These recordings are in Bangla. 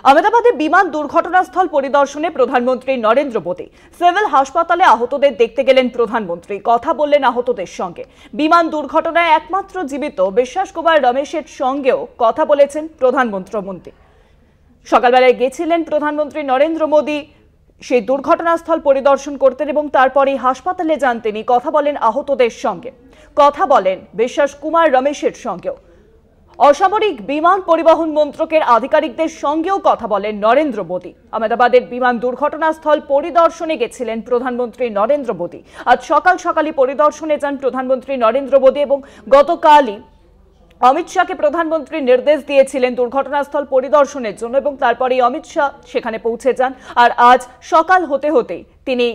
আহমেদাবাদে বিমান দুর্ঘটনাস্থল পরিদর্শনে প্রধানমন্ত্রী নরেন্দ্র মোদী। সিভিল হাসপাতালে আহতদের দেখতে গেলেন প্রধানমন্ত্রী, কথা বললেন আহতদের সঙ্গে। বিমান দুর্ঘটনায় একমাত্র জীবিত বিশ্বাস কুমার রমেশের সঙ্গেও কথা বলেছেন প্রধানমন্ত্রী। সকালবেলায় গেছিলেন প্রধানমন্ত্রী নরেন্দ্র মোদী সেই দুর্ঘটনাস্থল পরিদর্শন করতেন এবং তারপরেই হাসপাতালে যান তিনি, কথা বলেন আহতদের সঙ্গে, কথা বলেন বিশ্বাস কুমার রমেশের সঙ্গেও। অসামরিক বিমান পরিবহন মন্ত্রকের আধিকারিকদের সঙ্গেও কথা বলেন নরেন্দ্র মোদী। আহমেদাবাদের বিমান দুর্ঘটনাস্থল পরিদর্শনে গেছিলেন প্রধানমন্ত্রী নরেন্দ্র মোদী। আজ সকালই পরিদর্শনে যান প্রধানমন্ত্রী নরেন্দ্র মোদী এবং গতকালই অমিত শাহকে প্রধানমন্ত্রী নির্দেশ দিয়েছিলেন দুর্ঘটনাস্থল পরিদর্শনের জন্য এবং তারপরেই অমিত শাহ সেখানে পৌঁছে যান। আর আজ সকাল হতে হতেই তিনি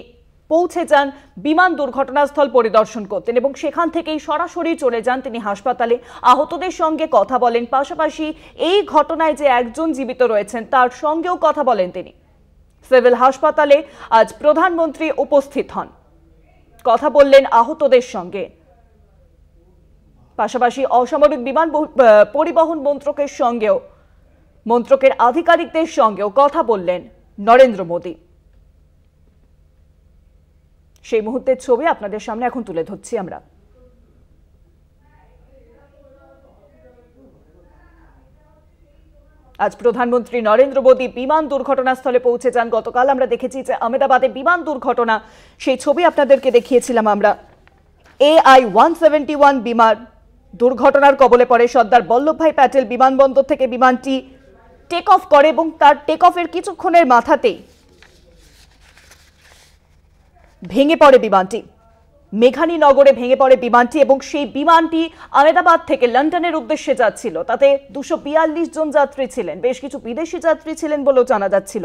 পৌঁছে যান বিমান দুর্ঘটনাস্থল পরিদর্শন করতেন এবং সেখান থেকেই সরাসরি চলে যান তিনি হাসপাতালে, আহতদের সঙ্গে কথা বলেন। পাশাপাশি এই ঘটনায় যে একজন জীবিত রয়েছেন তার সঙ্গেও কথা বলেন তিনি। সিভিল হাসপাতালে আজ প্রধানমন্ত্রী উপস্থিত হন, কথা বললেন আহতদের সঙ্গে। পাশাপাশি অসামরিক বিমান পরিবহন মন্ত্রকের সঙ্গেও, মন্ত্রকের আধিকারিকদের সঙ্গেও কথা বললেন নরেন্দ্র মোদী। সেই মুহূর্তের ছবি আপনাদের সামনে এখন তুলে ধরছি আমরা। আজ প্রধানমন্ত্রী নরেন্দ্র মোদী বিমান দুর্ঘটনাস্থলে পৌঁছে যান। গতকাল আমরা দেখেছি যে আহমেদাবাদে বিমান দুর্ঘটনা, সেই ছবি আপনাদেরকে দেখিয়েছিলাম আমরা। AI-171 বিমান দুর্ঘটনার কবলে পড়ে সর্দার বল্লভভাই প্যাটেল বিমানবন্দর থেকে বিমানটি টেক অফ করে এবং তার টেক অফের কিছুক্ষণের মাথাতেই ভেঙে পড়ে বিমানটি। মেঘানী নগরে ভেঙে পড়ে বিমানটি এবং সেই বিমানটি আহমেদাবাদ থেকে লন্ডনের উদ্দেশ্যে যাচ্ছিল। তাতে 242 জন যাত্রী ছিলেন, বেশ কিছু বিদেশি যাত্রী ছিলেন বলেও জানা যাচ্ছিল।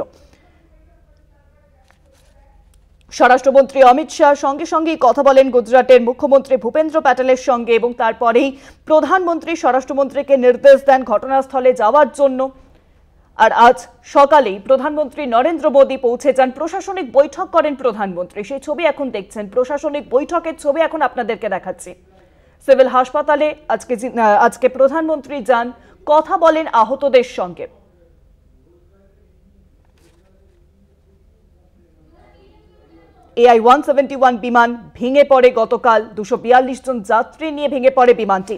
স্বরাষ্ট্রমন্ত্রী অমিত শাহ সঙ্গেই কথা বলেন গুজরাটের মুখ্যমন্ত্রী ভূপেন্দ্র প্যাটেলের সঙ্গে এবং তারপরেই প্রধানমন্ত্রী স্বরাষ্ট্রমন্ত্রীকে নির্দেশ দেন ঘটনাস্থলে যাওয়ার জন্য। আর আজ সকালেই প্রধানমন্ত্রী নরেন্দ্র মোদী পৌঁছে যান। প্রশাসনিক বৈঠক করেন প্রধানমন্ত্রী, সেই ছবি এখন দেখছেন। প্রশাসনিক বৈঠকের ছবি এখন আপনাদেরকে দেখাচ্ছি। সিভিল হাসপাতালে আজকে প্রধানমন্ত্রী যান, কথা বলেন আহতদের সঙ্গে। AI-171 বিমান ভেঙে পড়ে গতকাল, 242 জন যাত্রী নিয়ে ভেঙে পড়ে বিমানটি।